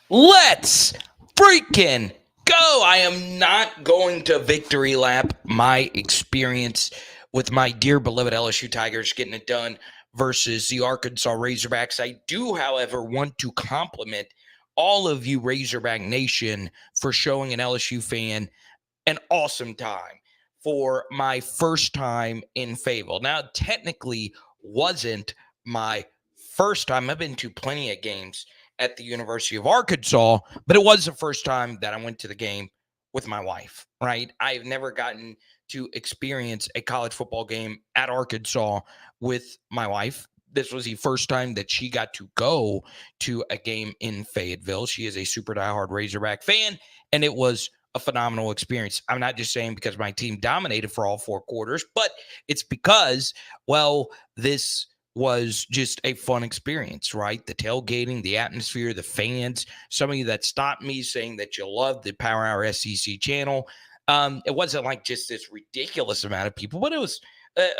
Let's freaking go. I am not going to victory lap my experience with my dear beloved LSU Tigers getting it done versus the Arkansas Razorbacks. I do, however, want to compliment all of you Razorback Nation for showing an LSU fan an awesome time for my first time in Fayetteville. Now, technically, wasn't my first time. I've been to plenty of games at the University of Arkansas, but it was the first time that I went to the game with my wife, right? I've never gotten to experience a college football game at Arkansas with my wife. This was the first time that she got to go to a game in Fayetteville. She is a super diehard Razorback fan, and it was a phenomenal experience. I'm not just saying because my team dominated for all four quarters, but it's because, well, this was just a fun experience, right? The tailgating, the atmosphere, the fans. Some of you that stopped me saying that you love the Power Hour SEC channel. It wasn't like just this ridiculous amount of people, but it was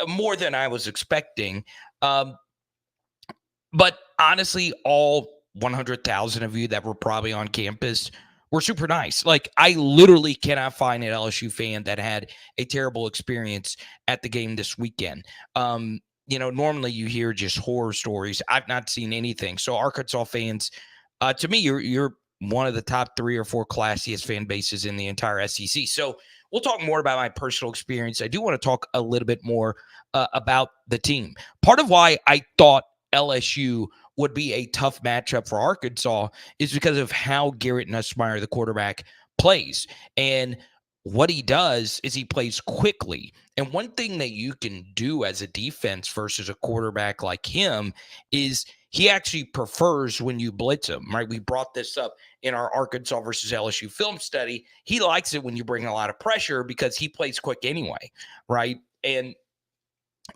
more than I was expecting. But honestly, all 100,000 of you that were probably on campus were super nice. Like, I literally cannot find an LSU fan that had a terrible experience at the game this weekend. Normally you hear just horror stories. I've not seen anything. So Arkansas fans, to me, you're one of the top 3 or 4 classiest fan bases in the entire SEC. So we'll talk more about my personal experience. I do want to talk a little bit more about the team. Part of why I thought LSU would be a tough matchup for Arkansas is because of how Garrett Nussmeier, the quarterback, plays. And what he does is he plays quickly. And one thing that you can do as a defense versus a quarterback like him is he actually prefers when you blitz him, right? We brought this up in our Arkansas versus LSU film study. He likes it when you bring a lot of pressure because he plays quick anyway, right? And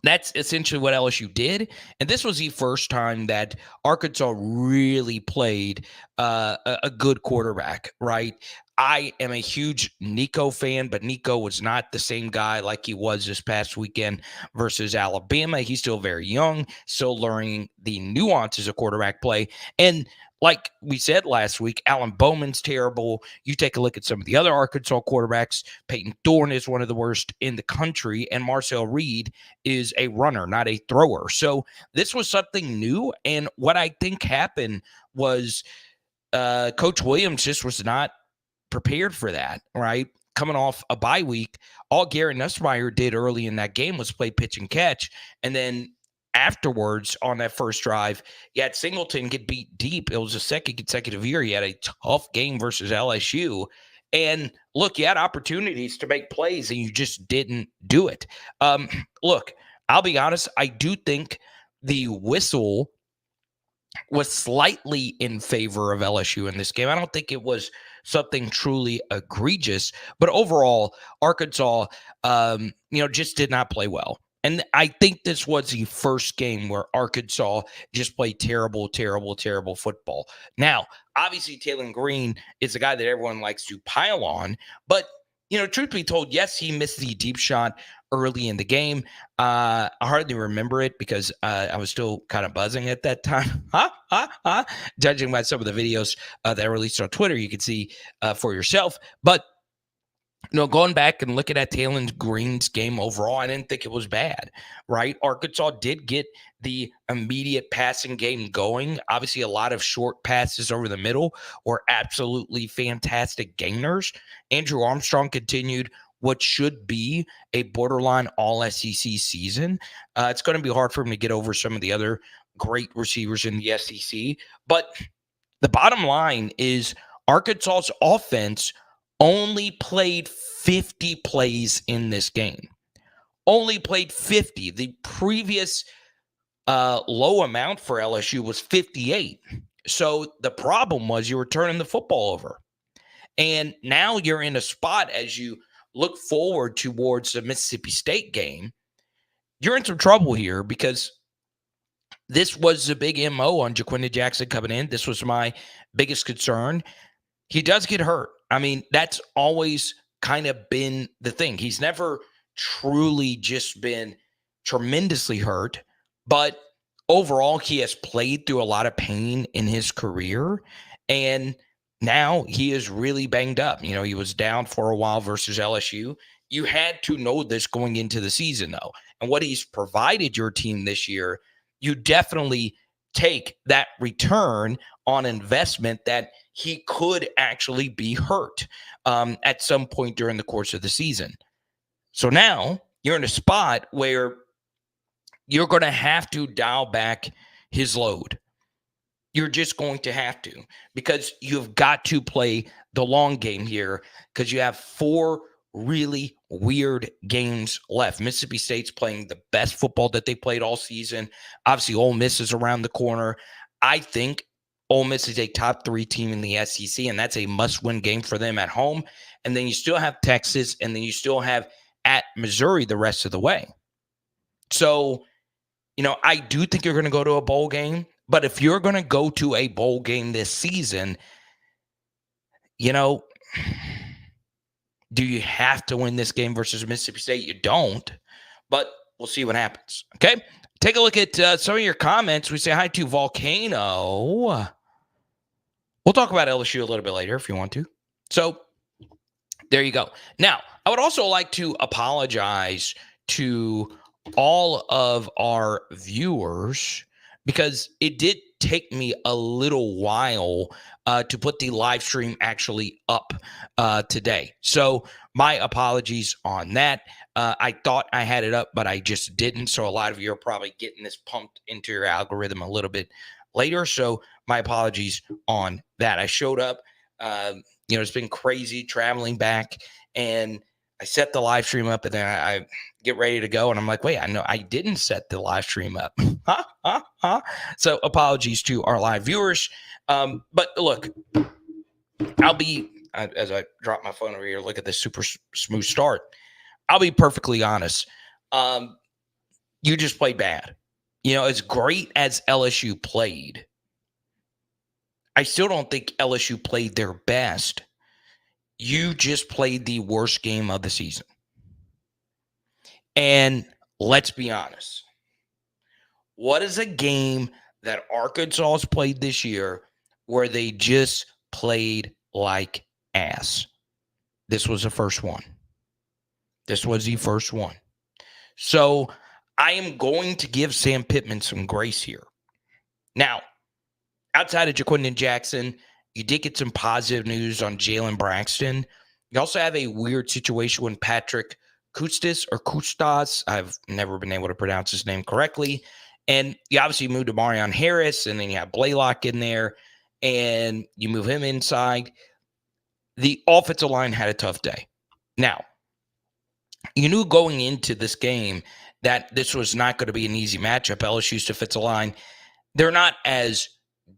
that's essentially what LSU did. And this was the first time that Arkansas really played a good quarterback, right? I am a huge Nico fan, but Nico was not the same guy like he was this past weekend versus Alabama. He's still very young, still learning the nuances of quarterback play. And like we said last week, Alan Bowman's terrible. You take a look at some of the other Arkansas quarterbacks. Peyton Thorne is one of the worst in the country, and Marcel Reed is a runner, not a thrower. So this was something new. And what I think happened was Coach Williams just was not prepared for that, right? Coming off a bye week, all Garrett Nussmeier did early in that game was play pitch and catch. And then afterwards on that first drive, you had Singleton get beat deep. It was the second consecutive year he had a tough game versus LSU. And look, you had opportunities to make plays and you just didn't do it. Look, I'll be honest. I do think the whistle was slightly in favor of LSU in this game. I don't think it was something truly egregious, but overall, Arkansas, just did not play well. And I think this was the first game where Arkansas just played terrible, terrible, terrible football. Now, obviously, Taylor Green is the guy that everyone likes to pile on, but truth be told, yes, he missed the deep shot early in the game. I hardly remember it because I was still kind of buzzing at that time. Judging by some of the videos that I released on Twitter, you can see for yourself. But going back and looking at Taylor Green's game overall, I didn't think it was bad, right? Arkansas did get the immediate passing game going. Obviously, a lot of short passes over the middle were absolutely fantastic gainers. Andrew Armstrong continued what should be a borderline all-SEC season. It's going to be hard for him to get over some of the other great receivers in the SEC. But the bottom line is Arkansas's offense only played 50 plays in this game. Only played 50. The previous low amount for LSU was 58. So the problem was you were turning the football over. And now you're in a spot as you look forward towards the Mississippi State game. You're in some trouble here because this was the big MO on Jaquinda Jackson coming in. This was my biggest concern. He does get hurt. I mean, that's always kind of been the thing. He's never truly just been tremendously hurt, but overall, he has played through a lot of pain in his career. And now he is really banged up. He was down for a while versus LSU. You had to know this going into the season, though. And what he's provided your team this year, you definitely take that return on investment that he could actually be hurt at some point during the course of the season. So now you're in a spot where you're going to have to dial back his load. You're just going to have to, because you've got to play the long game here, because you have 4 really weird games left. Mississippi State's playing the best football that they played all season. Obviously, Ole Miss is around the corner. I think Ole Miss is a top 3 team in the SEC, and that's a must-win game for them at home. And then you still have Texas, and then you still have at Missouri the rest of the way. So, I do think you're going to go to a bowl game. But if you're going to go to a bowl game this season, do you have to win this game versus Mississippi State? You don't, but we'll see what happens. Okay, take a look at some of your comments. We say hi to Volcano. We'll talk about LSU a little bit later if you want to. So there you go. Now, I would also like to apologize to all of our viewers, because it did take me a little while to put the live stream actually up today. So my apologies on that. I thought I had it up, but I just didn't. So a lot of you are probably getting this pumped into your algorithm a little bit later. So my apologies on that. I showed up. It's been crazy traveling back, and I set the live stream up, and then I get ready to go, and I'm like, wait, I know I didn't set the live stream up. So apologies to our live viewers. But look, as I drop my phone over here, look at this super smooth start. I'll be perfectly honest. You just played bad. As great as LSU played, I still don't think LSU played their best. You just played the worst game of the season. And let's be honest. What is a game that Arkansas has played this year where they just played like ass? This was the first one. So I am going to give Sam Pittman some grace here. Now, outside of Jaquindon Jackson, you did get some positive news on Jalen Braxton. You also have a weird situation when Patrick Kustas, I've never been able to pronounce his name correctly. And you obviously moved to Marion Harris, and then you have Blaylock in there, and you move him inside. The offensive line had a tough day. Now, you knew going into this game that this was not going to be an easy matchup. LSU's defensive line, they're not as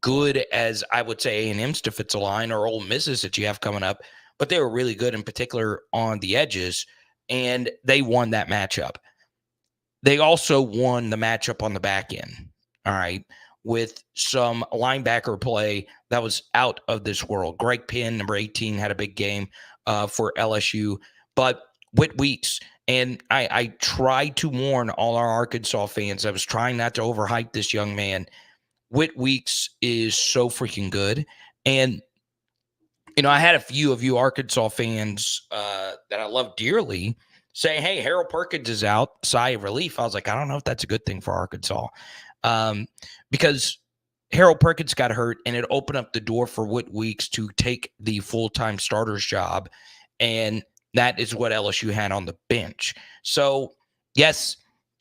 good as I would say A&M's defensive line or Ole Miss's that you have coming up, but they were really good, in particular on the edges, and they won that matchup. They also won the matchup on the back end, all right, with some linebacker play that was out of this world. Greg Penn, number 18, had a big game for LSU, but Whit Weeks, and I tried to warn all our Arkansas fans. I was trying not to overhype this young man. Whit Weeks is so freaking good. And, I had a few of you Arkansas fans that I love dearly say, hey, Harold Perkins is out, sigh of relief. I was like, I don't know if that's a good thing for Arkansas, because Harold Perkins got hurt, and it opened up the door for Whit Weeks to take the full-time starter's job, and that is what LSU had on the bench. So, yes,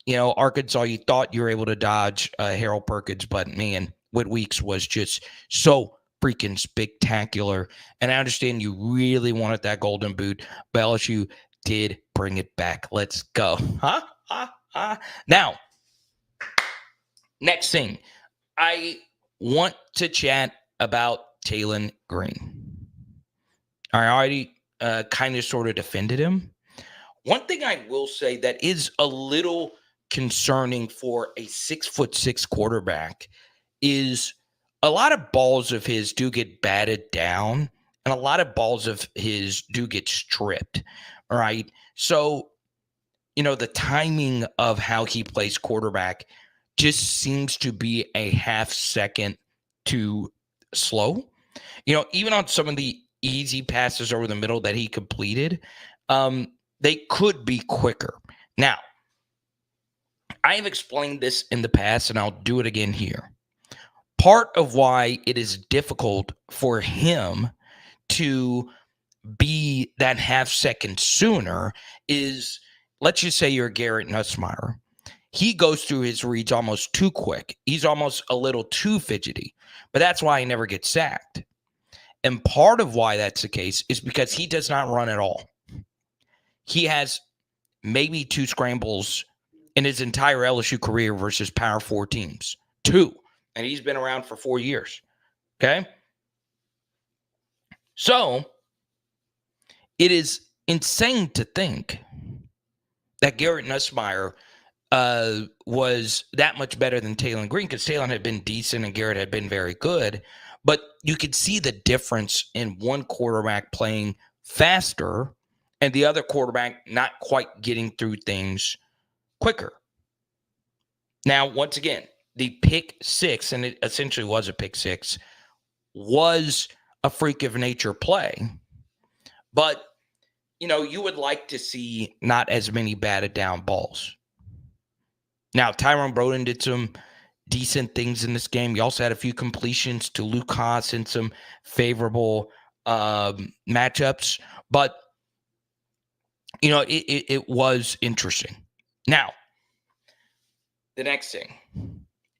Arkansas, you thought you were able to dodge Harold Perkins, but, man, Whit Weeks was just so freaking spectacular. And I understand you really wanted that golden boot, but LSU did bring it back. Let's go. Now, next thing, I want to chat about Taylen Green. I already kind of sort of defended him. One thing I will say that is a little concerning for a 6'6" quarterback is a lot of balls of his do get batted down, and a lot of balls of his do get stripped. All right. So, the timing of how he plays quarterback just seems to be a half second too slow. Even on some of the easy passes over the middle that he completed, they could be quicker. Now, I have explained this in the past, and I'll do it again here. Part of why it is difficult for him to be that half second sooner is, let's just say you're Garrett Nussmeier. He goes through his reads almost too quick. He's almost a little too fidgety, but that's why he never gets sacked. And part of why that's the case is because he does not run at all. He has maybe 2 scrambles in his entire LSU career versus Power 4 teams. 2. And he's been around for 4 years. Okay? So, it is insane to think that Garrett Nussmeier was that much better than Talon Green, because Talon had been decent and Garrett had been very good. But you could see the difference in one quarterback playing faster and the other quarterback not quite getting through things quicker. Now, once again, the pick 6, and it essentially was a pick 6, was a freak of nature play. But, you would like to see not as many batted down balls. Now, Tyrone Broden did some decent things in this game. He also had a few completions to Luke Haas in some favorable matchups. But, it was interesting. Now, the next thing,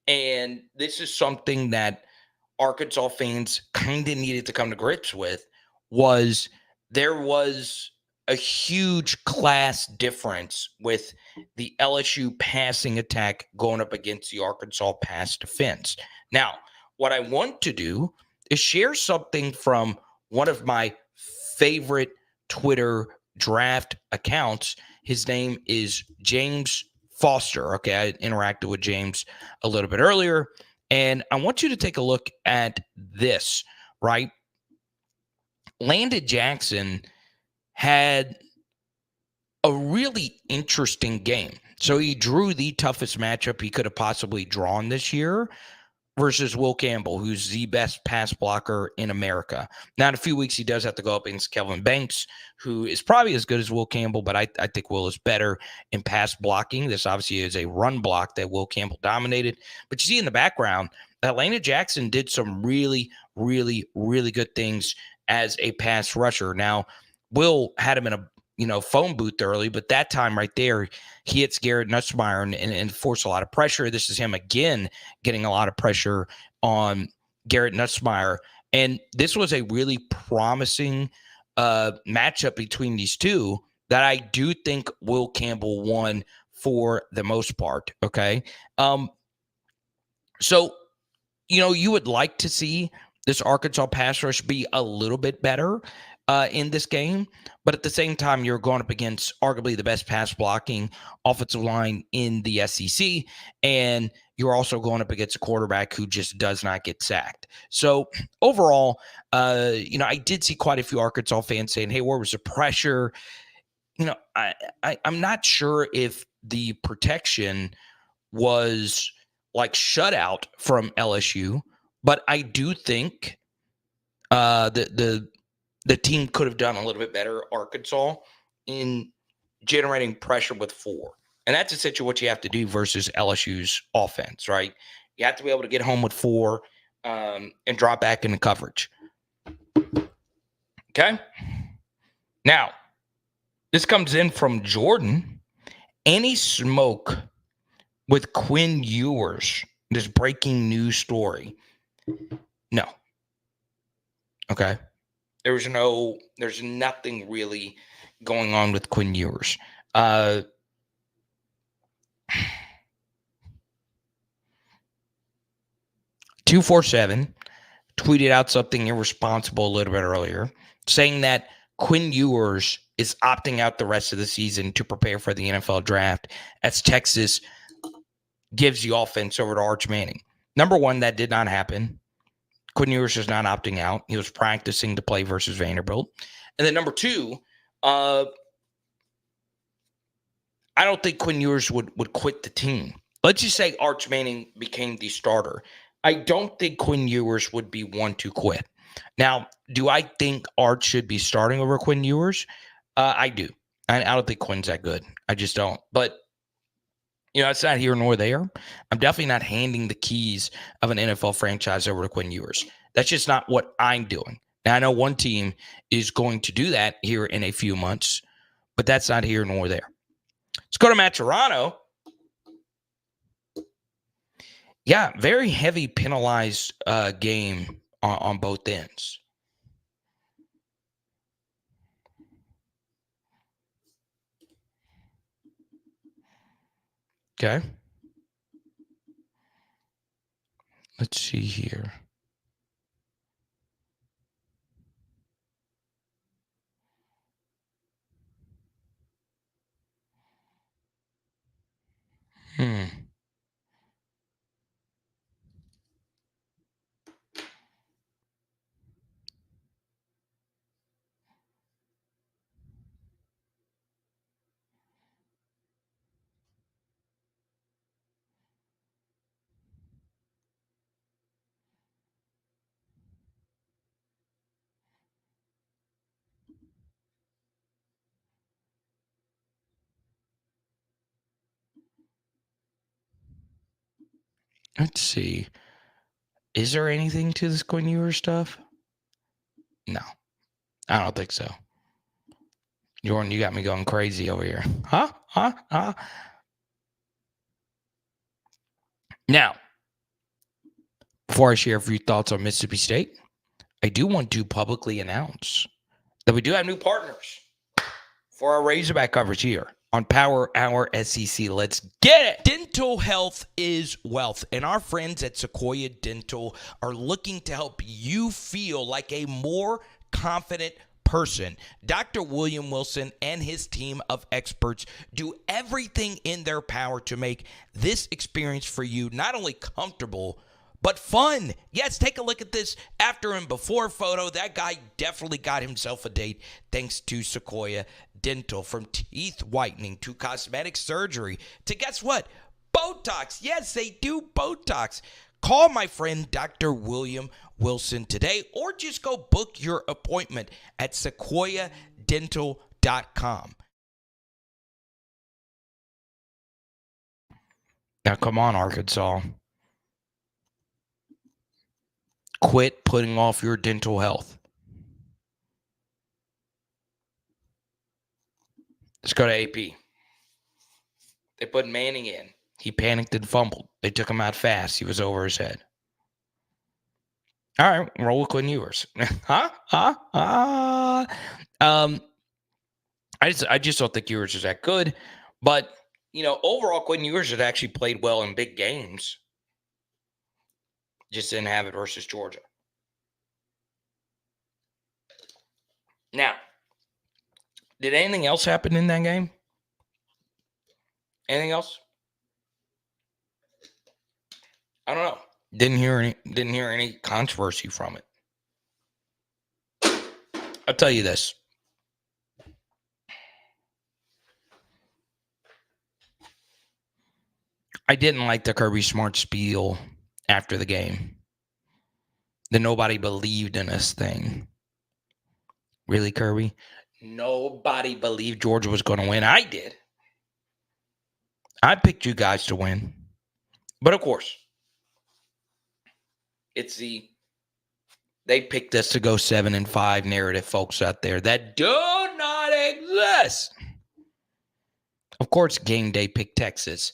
and this is something that Arkansas fans kind of needed to come to grips with, was there was a huge class difference with the LSU passing attack going up against the Arkansas pass defense. Now, what I want to do is share something from one of my favorite Twitter draft accounts. His name is James Foster. Okay, I interacted with James a little bit earlier, and I want you to take a look at this, right? Landon Jackson had a really interesting game. So he drew the toughest matchup he could have possibly drawn this year versus Will Campbell, who's the best pass blocker in America. Now, in a few weeks, he does have to go up against Kelvin Banks, who is probably as good as Will Campbell, but I think Will is better in pass blocking. This obviously is a run block that Will Campbell dominated. But you see in the background, Atlanta Jackson did some really, really, really good things as a pass rusher. Now, Will had him in a phone booth early, but that time right there, he hits Garrett Nussmeier and forced a lot of pressure. This is him again getting a lot of pressure on Garrett Nussmeier. And this was a really promising matchup between these two that I do think Will Campbell won for the most part. Okay. So, you would like to see this Arkansas pass rush be a little bit better in this game. But at the same time, you're going up against arguably the best pass blocking offensive line in the SEC. And you're also going up against a quarterback who just does not get sacked. So overall, I did see quite a few Arkansas fans saying, hey, where was the pressure? I'm not sure if the protection was like shutout from LSU, but I do think the team could have done a little bit better, Arkansas, in generating pressure with 4. And that's essentially what you have to do versus LSU's offense, right? You have to be able to get home with 4 and drop back into coverage. Okay? Now, this comes in from Jordan. Any smoke with Quinn Ewers, this breaking news story? No. Okay? There's nothing really going on with Quinn Ewers. 247 tweeted out something irresponsible a little bit earlier, saying that Quinn Ewers is opting out the rest of the season to prepare for the NFL draft as Texas gives the offense over to Arch Manning. Number one, that did not happen. Quinn Ewers is not opting out. He was practicing to play versus Vanderbilt. And then number 2, I don't think Quinn Ewers would quit the team. Let's just say Arch Manning became the starter. I don't think Quinn Ewers would be one to quit. Now, do I think Art should be starting over Quinn Ewers? I do. I don't think Quinn's that good. I just don't. But it's not here nor there. I'm definitely not handing the keys of an NFL franchise over to Quinn Ewers. That's just not what I'm doing. Now, I know one team is going to do that here in a few months, but that's not here nor there. Let's go to Matt Toronto. Yeah, very heavy penalized game on both ends. Okay. Let's see here. Let's see. Is there anything to this Quinn Ewers stuff? No, I don't think so. Jordan, you got me going crazy over here. Huh? Now, before I share a few thoughts on Mississippi State, I do want to publicly announce that we do have new partners for our Razorback coverage here on Power Hour SEC. Let's get it. Dental health is wealth, and our friends at Sequoia Dental are looking to help you feel like a more confident person. Dr. William Wilson and his team of experts do everything in their power to make this experience for you not only comfortable, but fun. Yes, take a look at this after and before photo. That guy definitely got himself a date thanks to Sequoia Dental. From teeth whitening to cosmetic surgery to, guess what? Botox. Yes, they do Botox. Call my friend Dr. William Wilson today, or just go book your appointment at sequoiadental.com. Now, come on, Arkansas. Quit putting off your dental health. Let's go to AP. They put Manning in. He panicked and fumbled. They took him out fast. He was over his head. All right, roll with Quinn Ewers. I just don't think Ewers is that good. But, overall, Quinn Ewers had actually played well in big games. Just didn't have it versus Georgia. Now, did anything else happen in that game? Anything else? I don't know. Didn't hear any controversy from it. I'll tell you this. I didn't like the Kirby Smart spiel after the game. The nobody believed in us thing. Really, Kirby? Nobody believed Georgia was going to win. I did. I picked you guys to win. But of course, it's they picked us to go 7-5 narrative folks out there that do not exist. Of course, game day picked Texas.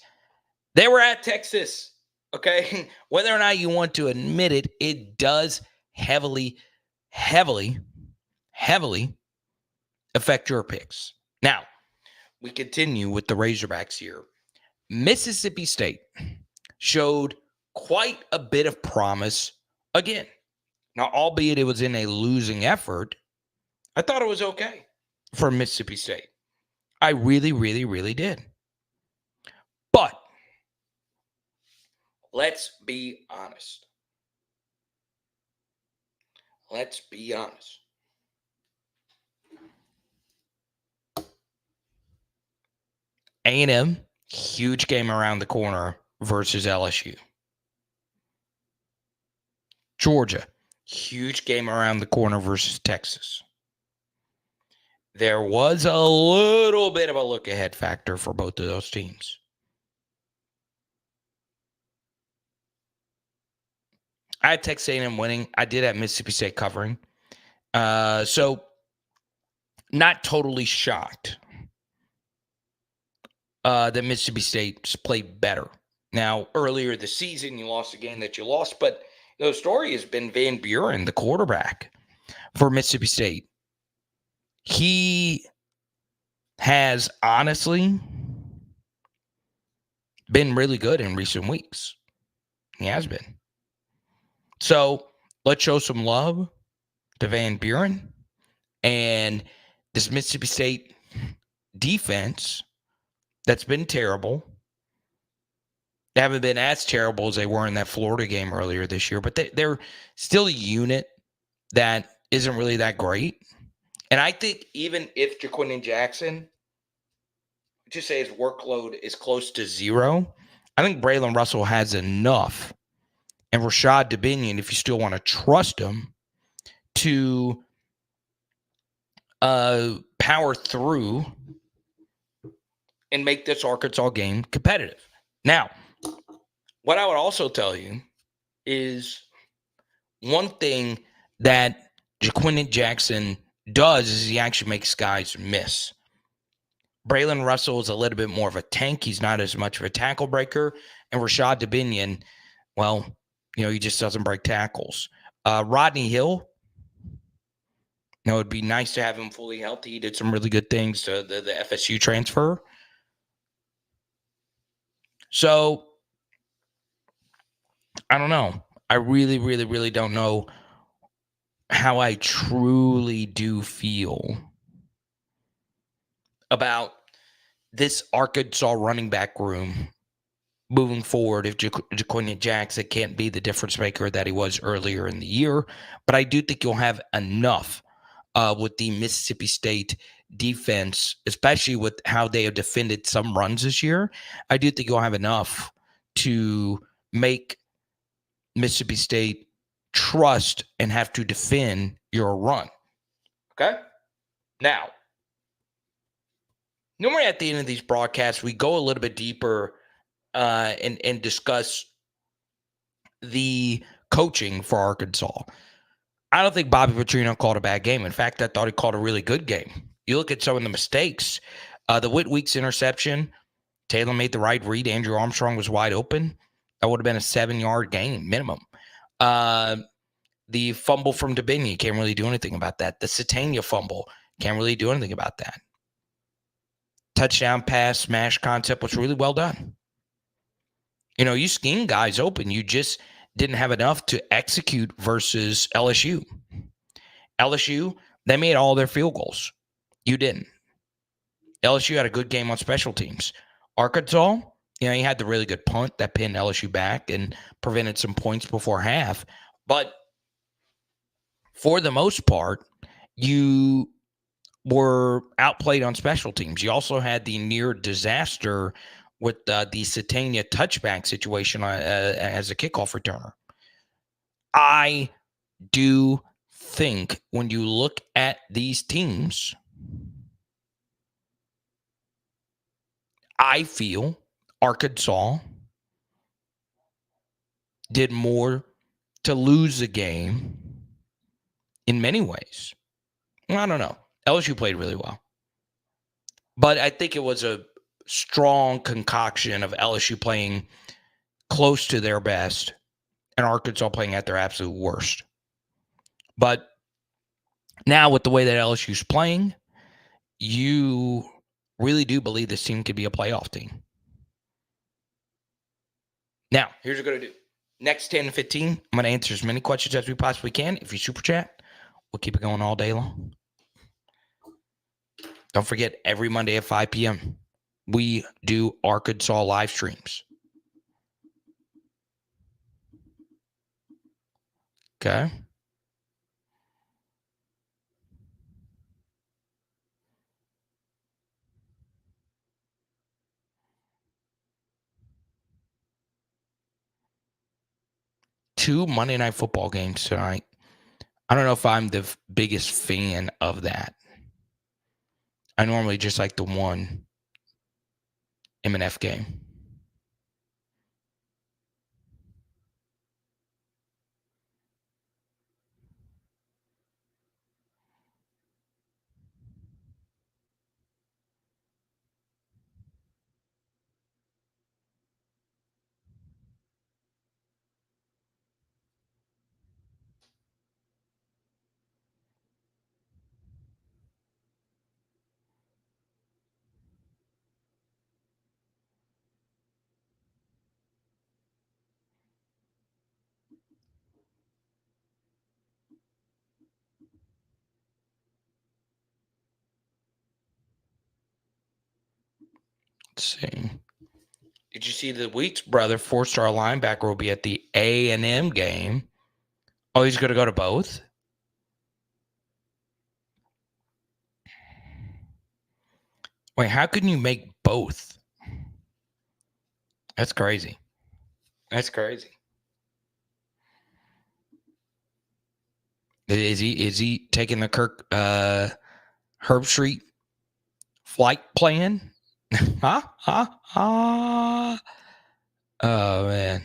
They were at Texas. Okay. Whether or not you want to admit it, it does heavily affect your picks. Now, we continue with the Razorbacks here. Mississippi State showed quite a bit of promise again. Now, albeit it was in a losing effort, I thought it was okay for Mississippi State. I really, really, really did. But let's be honest. A&M, huge game around the corner versus LSU. Georgia, Huge game around the corner versus Texas. There was a little bit of a look-ahead factor for both of those teams. I had Texas A&M winning. I did have Mississippi State covering. So not totally shocked that Mississippi State played better. Now, earlier this season, you lost a game that you lost, but the story has been Van Buren, the quarterback for Mississippi State. He has honestly been really good in recent weeks. He has been. So let's show some love to Van Buren and this Mississippi State defense that's been terrible. They haven't been as terrible as they were in that Florida game earlier this year, but they're still a unit that isn't really that great. And I think even if Jaquin Jackson, just say his workload is close to zero, I think Braylon Russell has enough. And Rashad Dominion, if you still want to trust him, to power through and make this Arkansas game competitive. Now, what I would also tell you is one thing that Jaquin Jackson does is he actually makes guys miss. Braylon Russell is a little bit more of a tank. He's not as much of a tackle breaker. And Rashad Dominion, well, he just doesn't break tackles. Rodney Hill, it'd be nice to have him fully healthy. He did some really good things to the FSU transfer. So, I don't know. I really, really, really don't know how I truly do feel about this Arkansas running back room moving forward if Jaquin Jackson can't be the difference maker that he was earlier in the year. But I do think you'll have enough with the Mississippi State defense, especially with how they have defended some runs this year. I do think you'll have enough to make Mississippi State trust and have to defend your run. Okay? Now, normally at the end of these broadcasts, we go a little bit deeper and discuss the coaching for Arkansas. I don't think Bobby Petrino called a bad game. In fact, I thought he called a really good game. You look at some of the mistakes. The Whit Weeks interception, Taylor made the right read. Andrew Armstrong was wide open. That would have been a 7-yard gain minimum. The fumble from Dominion, can't really do anything about that. The Satania fumble, can't really do anything about that. Touchdown pass, smash concept was really well done. You schemed guys open. You just didn't have enough to execute versus LSU. LSU, they made all their field goals. You didn't. LSU had a good game on special teams. Arkansas, he had the really good punt that pinned LSU back and prevented some points before half. But for the most part, you were outplayed on special teams. You also had the near disaster with the Satania touchback situation as a kickoff returner. I do think when you look at these teams, I feel Arkansas did more to lose the game in many ways. I don't know. LSU played really well. But I think it was a strong concoction of LSU playing close to their best and Arkansas playing at their absolute worst. But now with the way that LSU's playing, you really do believe this team could be a playoff team. Now, here's what we're going to do. Next 10 to 15, I'm going to answer as many questions as we possibly can. If you super chat, we'll keep it going all day long. Don't forget, every Monday at 5 p.m., we do Arkansas live streams. Okay? Two Monday Night Football games tonight. I don't know if I'm the biggest fan of that. I normally just like the one M&F game. Let's see. Did you see that Weeks' brother, 4-star linebacker, will be at the A&M game? Oh, he's going to go to both? Wait, how can you make both? That's crazy. That's crazy. Is he taking the Kirk Herb Street flight plan? Huh? Oh man.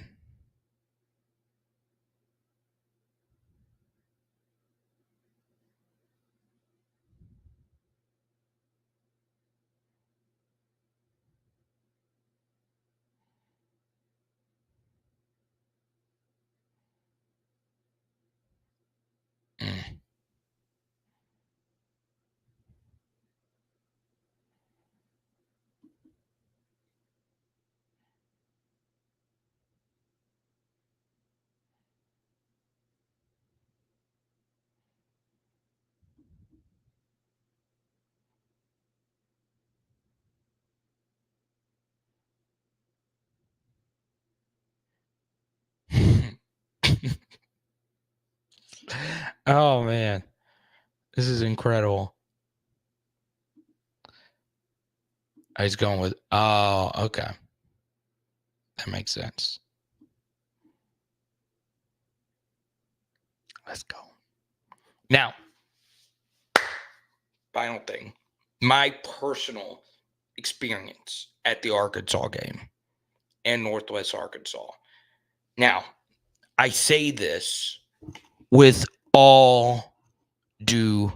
Mm. Oh man. This is incredible. He's going with okay. That makes sense. Let's go. Now, final thing. My personal experience at the Arkansas game and Northwest Arkansas. Now, I say this with all due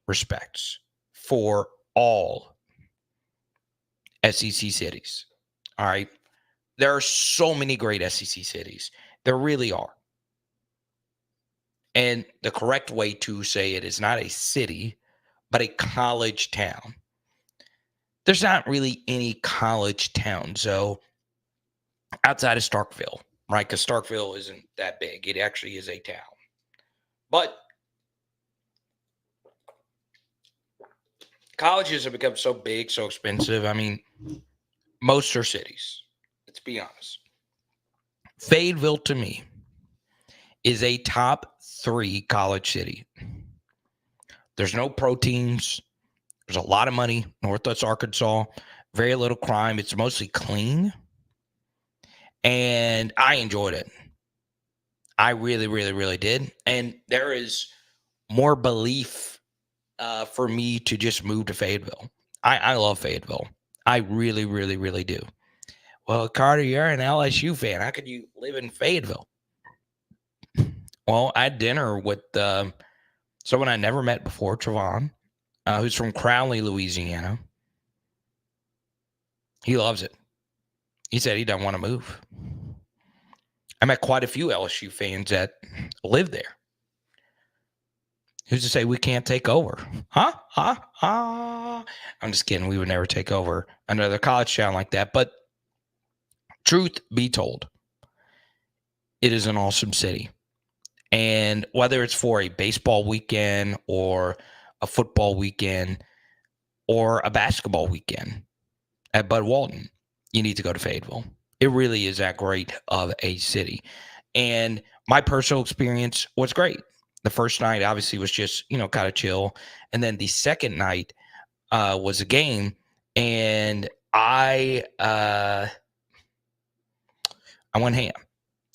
respects for all SEC cities. All right. There are so many great SEC cities. There really are. And the correct way to say it is not a city, but a college town. There's not really any college town. So outside of Starkville, right? Because Starkville isn't that big. It actually is a town. But colleges have become so big, so expensive. I mean, most are cities. Let's be honest. Fayetteville, to me, is a top 3 college city. There's no pro teams. There's a lot of money. Northwest Arkansas, very little crime. It's mostly clean. And I enjoyed it. I really, really, really did. And there is more belief for me to just move to Fayetteville. I love Fayetteville. I really, really, really do. Well, Carter, you're an LSU fan. How could you live in Fayetteville? Well, I had dinner with someone I never met before, Trevon, who's from Crowley, Louisiana. He loves it. He said he doesn't want to move. I met quite a few LSU fans that live there. Who's to say we can't take over? Huh? I'm just kidding. We would never take over another college town like that. But truth be told, it is an awesome city. And whether it's for a baseball weekend or a football weekend or a basketball weekend at Bud Walton, you need to go to Fayetteville. It really is that great of a city. And my personal experience was great. The first night obviously was just, kind of chill. And then the second night was a game. And I went ham.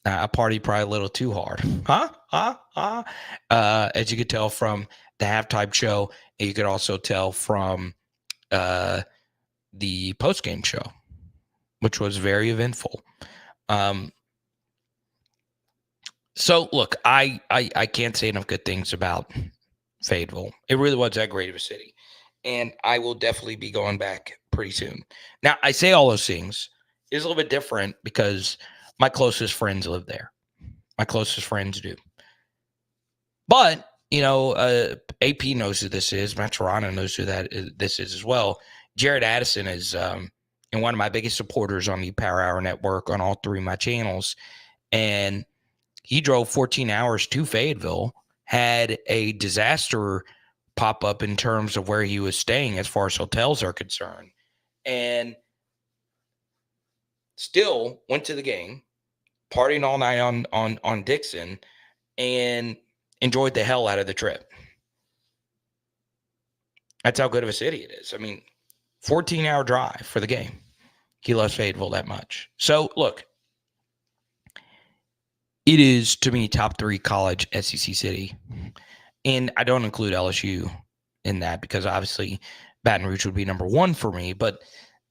I partied probably a little too hard. Huh? As you could tell from the halftime show, and you could also tell from the post-game show, which was very eventful. So look, I can't say enough good things about Fayetteville. It really was that great of a city, and I will definitely be going back pretty soon. Now, I say all those things. It's a little bit different because my closest friends live there. My closest friends do. But, AP knows who this is. Matt Toronto knows who this is as well. Jared Addison is and one of my biggest supporters on the Power Hour Network on all three of my channels. And he drove 14 hours to Fayetteville, had a disaster pop up in terms of where he was staying as far as hotels are concerned, and still went to the game, partying all night on Dixon, and enjoyed the hell out of the trip. That's how good of a city it is. I mean, 14-hour drive for the game. He loves Fayetteville that much. So, look, it is, to me, top 3 college SEC city. And I don't include LSU in that because obviously Baton Rouge would be number 1 for me, but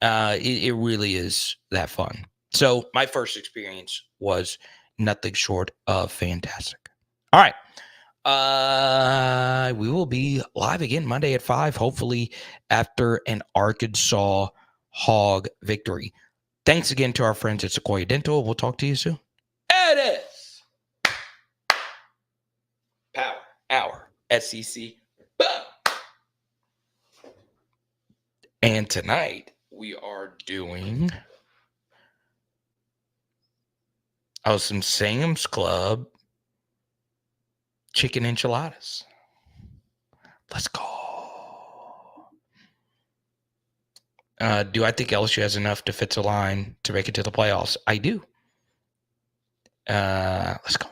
it really is that fun. So my first experience was nothing short of fantastic. All right. We will be live again Monday at 5, hopefully after an Arkansas Hog victory. Thanks again to our friends at Sequoia Dental. We'll talk to you soon. It is Power Hour SEC. Boom. And tonight we are doing some Sam's Club chicken enchiladas. Let's go. Do I think LSU has enough defensive line to make it to the playoffs? I do. Let's go.